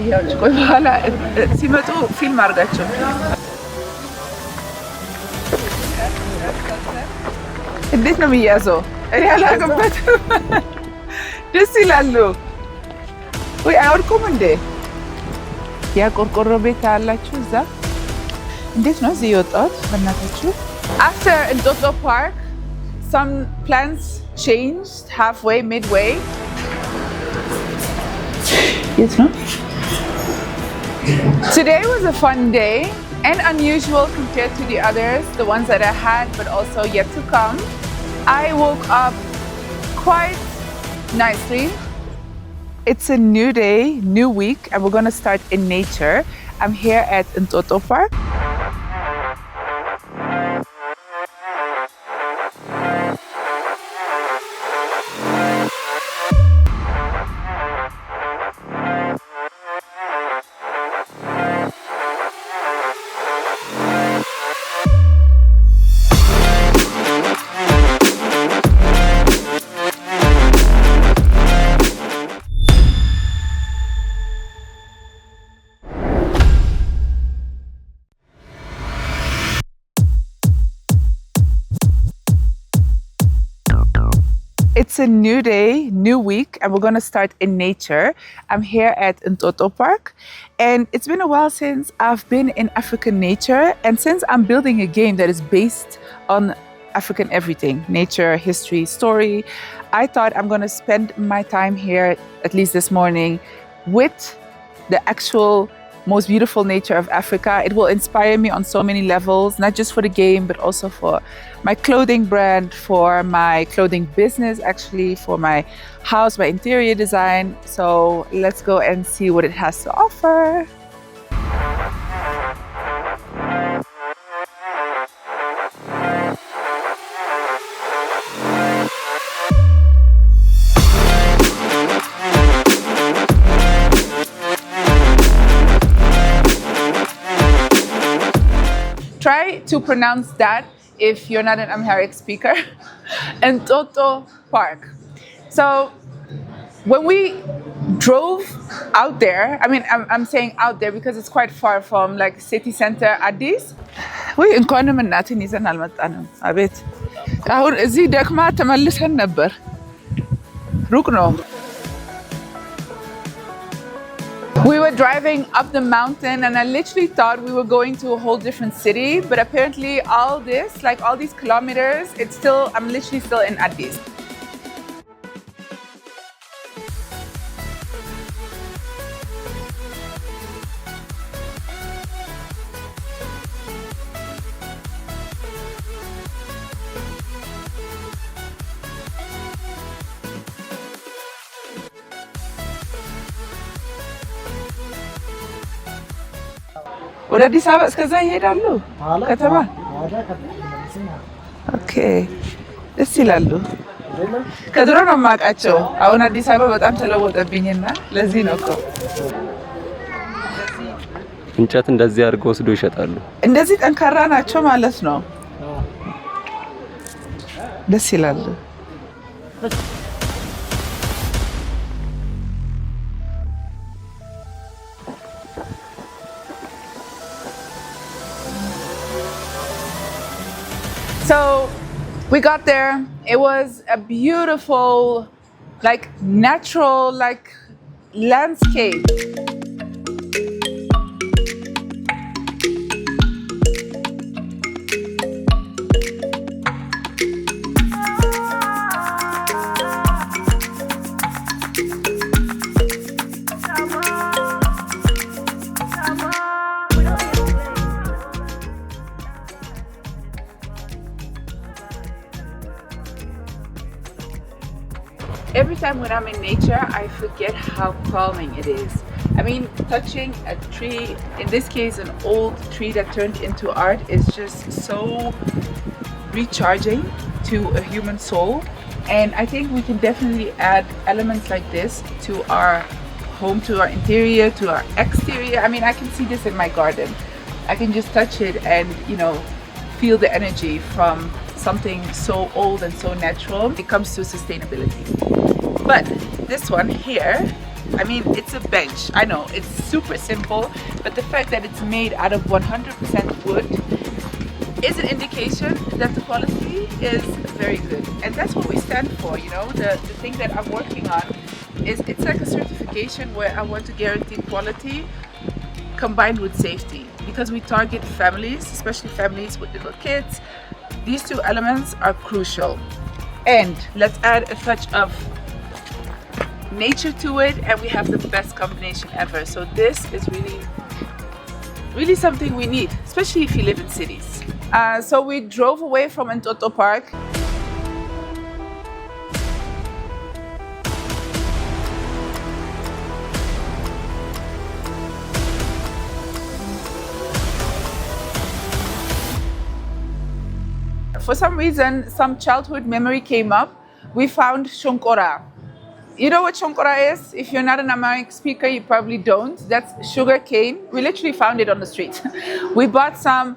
አህያዎች ቆይ በኋላ ሲመጡ ፊልም አድርጋቸው። እንዴት ነው የሚያዘው? እኔ አላውቅበትም። ደስ ይላሉ። ወይ አይወድቁም እንዴ? ያ ቆርቆሮ ቤት ያላችሁ እዛ እንዴት ነው እዚህ የወጣሁት? በእናታችሁ After Entoto Park, some plans changed halfway, midway. Yes, no? Today was a fun day and unusual compared to the others, the ones that I had, but also yet to come. I woke up quite nicely. It's a new day, new week, and we're going to start in nature. I'm here at Entoto Park. It's a new day, new week, and we're going to start in nature. I'm here at Entoto Park, and it's been a while since I've been in African nature, and since I'm building a game that is based on African everything, nature, history, story, I thought I'm going to spend my time here, at least this morning, with the actual most beautiful nature of Africa. It will inspire me on so many levels, not just for the game, but also for my clothing brand, for my clothing business, actually, for my house, my interior design. So let's go and see what it has to offer. Try to pronounce that if you're not an Amharic speaker. Entoto Park. So when we drove out there, I mean, I'm saying out there because it's quite far from like city center Addis. We እንኳንም እናትን ይዘን አልመጣንም። አቤት አሁን እዚህ ደክማ ተመልሰን ነበር። ሩቅ ነው። We were driving up the mountain and I literally thought we were going to a whole different city, but apparently all this, like all these kilometers, I'm literally still in Addis. ወደ አዲስ አበባ እስከዛ ይሄዳሉ ከተማ። ኦኬ ደስ ይላሉ። ከድሮ ነው የማውቃቸው። አሁን አዲስ አበባ በጣም ተለወጠብኝና ለዚህ ነው እኮ እንጨት እንደዚህ አድርገው ወስዶ ይሸጣሉ። እንደዚህ ጠንካራ ናቸው ማለት ነው። ደስ ይላሉ። So we got there. It was a beautiful, like natural, like landscape. Every time when I'm in nature, I forget how calming it is. I mean, touching a tree, in this case an old tree that turned into art, is just so recharging to a human soul. And I think we can definitely add elements like this to our home, to our interior, to our exterior. I mean, I can see this in my garden. I can just touch it and, you know, feel the energy from something so old and so natural. It comes to sustainability. But this one here I mean, it's a bench. I know it's super simple, but the fact that it's made out of 100% wood is an indication that the quality is very good. And that's what we stand for, you know. The thing that I'm working on is it's like a certification where I want to guarantee quality combined with safety, because we target families, especially families with little kids. These two elements are crucial. And let's add a touch of nature to it, and we have the best combination ever. So this is really something we need, especially if you live in cities. So we drove away from Entoto Park. For some reason, some childhood memory came up. We found shonkora. You know what shonkora is? If you're not an Amharic speaker, you probably don't. That's sugar cane. We literally found it on the street. We bought some.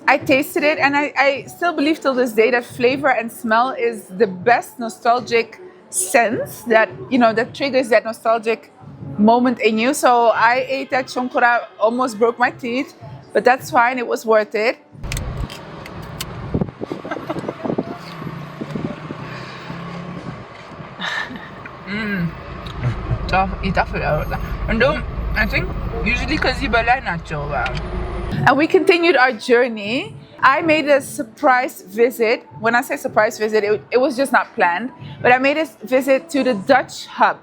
I tasted it, and I still believe till this day that flavor and smell is the best nostalgic sense that, you know, that triggers that nostalgic moment in you. So I ate that shonkora, almost broke my teeth, but that's fine, it was worth it. I think usually because you and we continued our journey. I made a surprise visit. When I say surprise visit, it was just not planned, but I made a visit to the Dutch hub.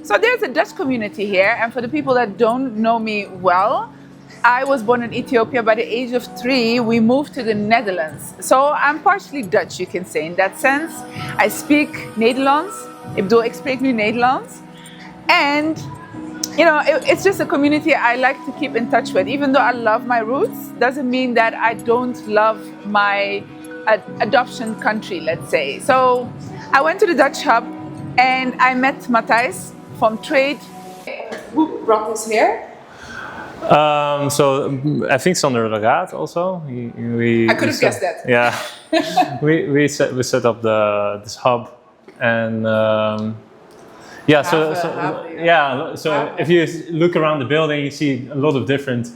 So there's a Dutch community here, and for the people that don't know me well, I was born in Ethiopia. By the age of 3, we moved to the Netherlands. So I'm partially Dutch, you can say, in that sense. I speak Nederlands. Ik spreek nu Nederlands. And, you know, it's just a community I like to keep in touch with. Even though I love my roots, doesn't mean that I don't love my adoption country, let's say. So I went to the Dutch hub and I met Matthijs from Trade. Who brought us here? So I think Sander de Raad also. I could have guessed that. Yeah, we set up this hub, and So if you look around the building, you see a lot of different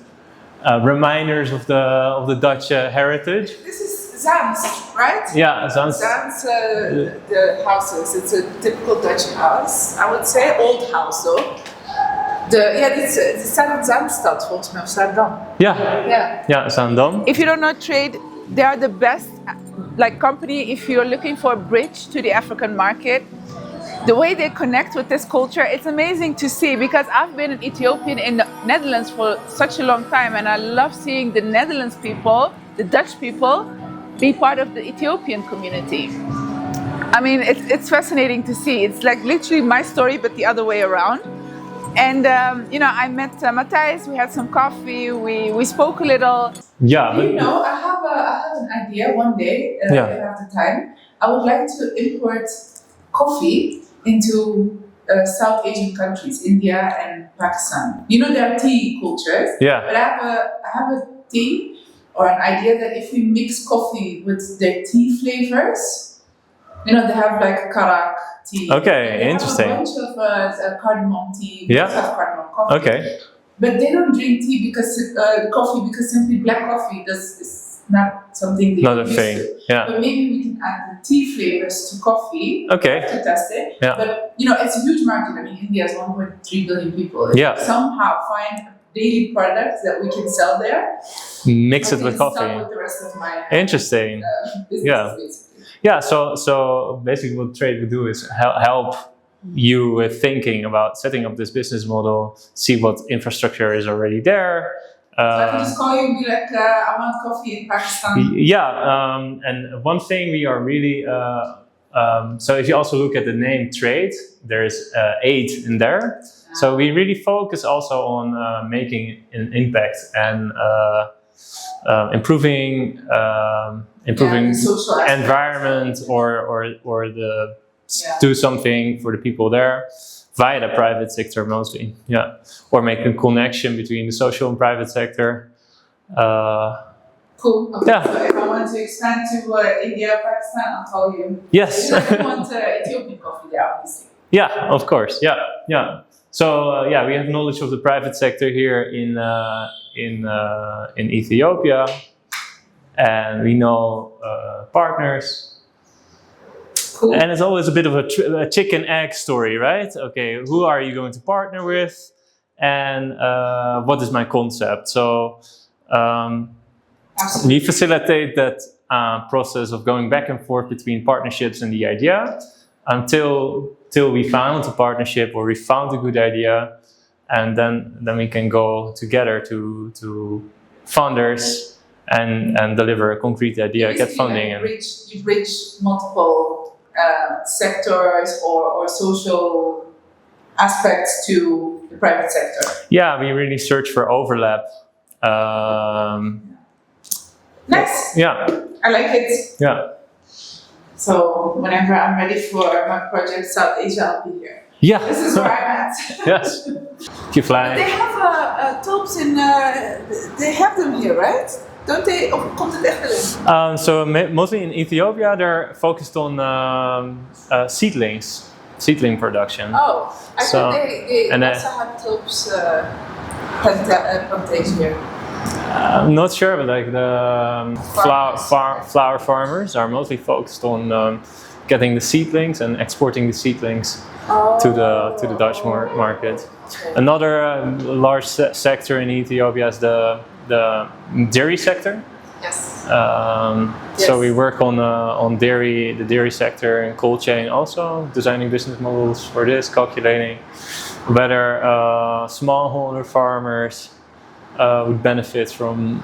reminders of the Dutch heritage. This is Zaanst, right? Yeah, Zaanst. Zaanst, the houses. It's a typical Dutch house, I would say. Old house though. Het staat in Zaanstad volgens mij, of Zaandam. Yeah, Zaandam. If you don't know Trade, they are the best company if you're looking for a bridge to the African market. The way they connect with this culture, it's amazing to see, because I've been an Ethiopian in the Netherlands for such a long time, and I love seeing the Netherlands people, the Dutch people, be part of the Ethiopian community. I mean, it's fascinating to see. It's like literally my story, but the other way around. And I met Matthijs. We had some coffee. We spoke a little. Yeah. I have an idea. One day, if I have the time, I would like to import coffee into South Asian countries, India and Pakistan. There are tea cultures. Yeah. But I have a thing or an idea that if we mix coffee with their tea flavors. They have like karak tea. Okay, interesting. Have a bunch of cardamom tea. Yeah. Have cardamom coffee. Okay. But they don't drink tea because simply black coffee is not something they Not a used thing. to. Yeah. But maybe we can add the tea flavors to coffee. Okay. To test it. Yeah. But it's a huge market. I mean, India has 1.3 billion people. If Yeah. we somehow find daily products that we can sell there. Mix it with Start coffee. with the rest of my Interesting. business, Yeah. basically. Yeah, so basically what Trade would do is help you with thinking about setting up this business model, see what infrastructure is already there. So I can just call you and be like, I want coffee in Pakistan. Yeah, and one thing we are really, so if you also look at the name trade, there's aid in there. So we really focus also on making an impact and improving the social aspect. environment or the do something for the people there via the private sector mostly, or make a connection between the social and private sector. Cool. Okay. Yeah. So if I want to expand to India, Pakistan, I'll call you. Yes. You don't want Ethiopian coffee there, obviously. Yeah, of course. Yeah. So we have knowledge of the private sector here in Ethiopia, and we know partners. Cool. And it's always a bit of a chicken egg story, right? Okay, who are you going to partner with, and what is my concept? So we facilitate that process of going back and forth between partnerships and the idea until we found a partnership or we found a good idea, and then we can go together to funders and deliver a concrete idea, get funding. You bridge multiple sectors or social aspects to the private sector. Yeah, we really search for overlap. Nice. Yeah. I like it. Yeah. So whenever I'm ready for my project South Asia, I'll be here. Yeah. This is where I'm at. Yes. You fly. They have tops in. They have them here, right? Don't they? Of komt het echt erin? So mostly in Ethiopia, they're focused on seedling production. Oh, I So- thought they and also have tops plantation here. I'm not sure, but like the flower farmers are mostly focused on getting the seedlings and exporting the seedlings to the Dutch market. Okay. Another large sector in Ethiopia is the dairy sector. Yes. So we work on the dairy sector and cold chain also, designing business models for this, calculating whether smallholder farmers would benefit from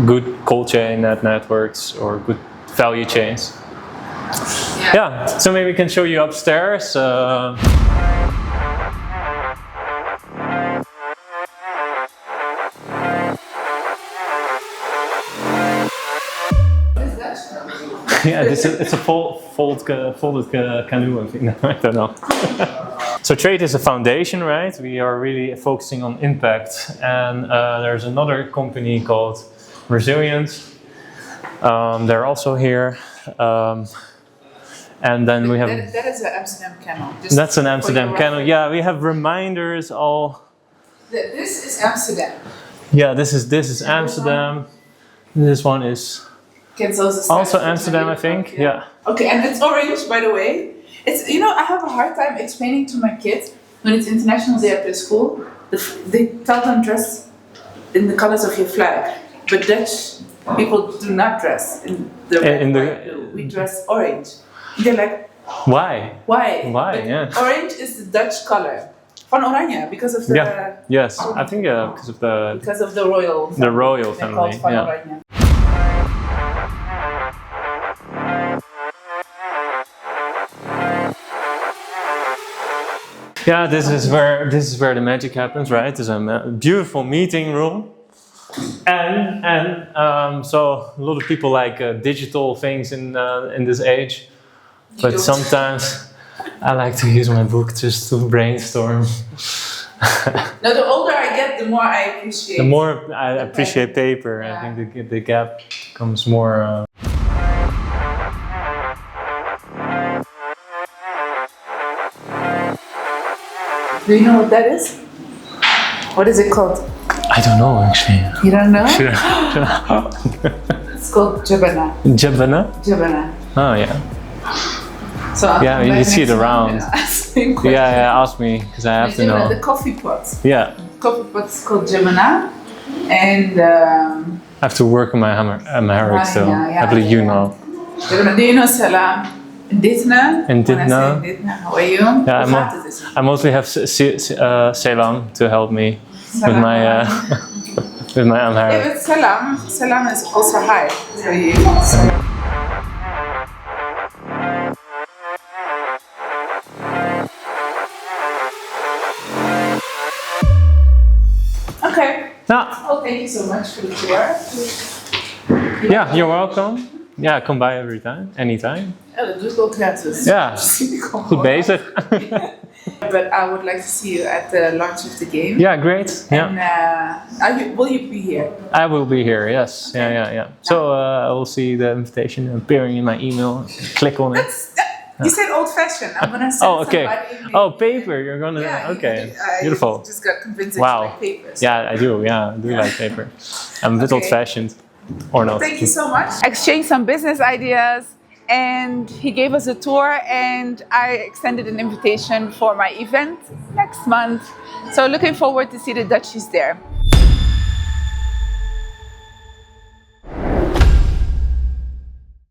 good cold chain networks or good value chains. Yeah, so maybe we can show you upstairs. Yeah, it's a folded canoe, I think. I don't know. So trade is a foundation, right? We are really focusing on impact. And there's another company called Resilience. They're also here. And then we have... That is an Amsterdam camel. That's an Amsterdam camel. Yeah, we have reminders all... This is Amsterdam. Yeah, this is Amsterdam. This one is... Also Amsterdam, I think. Yeah. Okay, and it's orange, by the way. It's I have a hard time explaining to my kids when it's International Day at their school. They tell them dress in the colors of your flag, but Dutch people do not dress in the red, white, blue. We dress orange. They're like, why? Why? Why? Yeah. Orange is the Dutch color. Van Oranje, because of the Yes, I think because of the royal family. Van Yeah. Oranje. Yeah, this is where the magic happens, right? There's a beautiful meeting room, and so a lot of people like digital things in this age, but sometimes I like to use my book just to brainstorm. Now, the older I get, the more I appreciate. The more I appreciate paper, yeah. I think the gap becomes more. Do you know what that is? What is it called? I don't know actually. You don't know? Sure. It's called Jabana. Jabana? Jabana. Oh yeah. So I'll you see it around. Yeah, ask me because I have to know. The coffee pot. Yeah. Coffee pot is called Jabana, and I have to work on my hammer still. I believe you know. Jabana. Do you know Salam? Ditna. In Ditna. When I say Ditna, how are you? Yeah, Hoe gaat het dus? I mostly have Selam to help me with my with my Amharic. Yeah, but salam. Salam is also hi. So you salam. Okay. Yeah. Well, thank you so much for the tour. Yeah, you're welcome. Yeah, come by anytime. Ja, dat doe ik ook gratis. Ja, goed bezig. But I would like to see you at the launch of the game. Yeah, great. And Yeah, will you be here? I will be here. Yes. Yeah. So I will see the invitation appearing in my email. Click on it. You said old-fashioned. I'm gonna send Oh, okay. somebody. Oh, paper. You're gonna. Yeah, Okay. I Beautiful. just got convinced that Wow. you like papers. Yeah, I do. Yeah, I do like paper. I'm a bit Okay. old-fashioned, or not. Thank you so much. Exchanged some business ideas, and he gave us a tour, and I extended an invitation for my event next month. So looking forward to see the Dutchies there.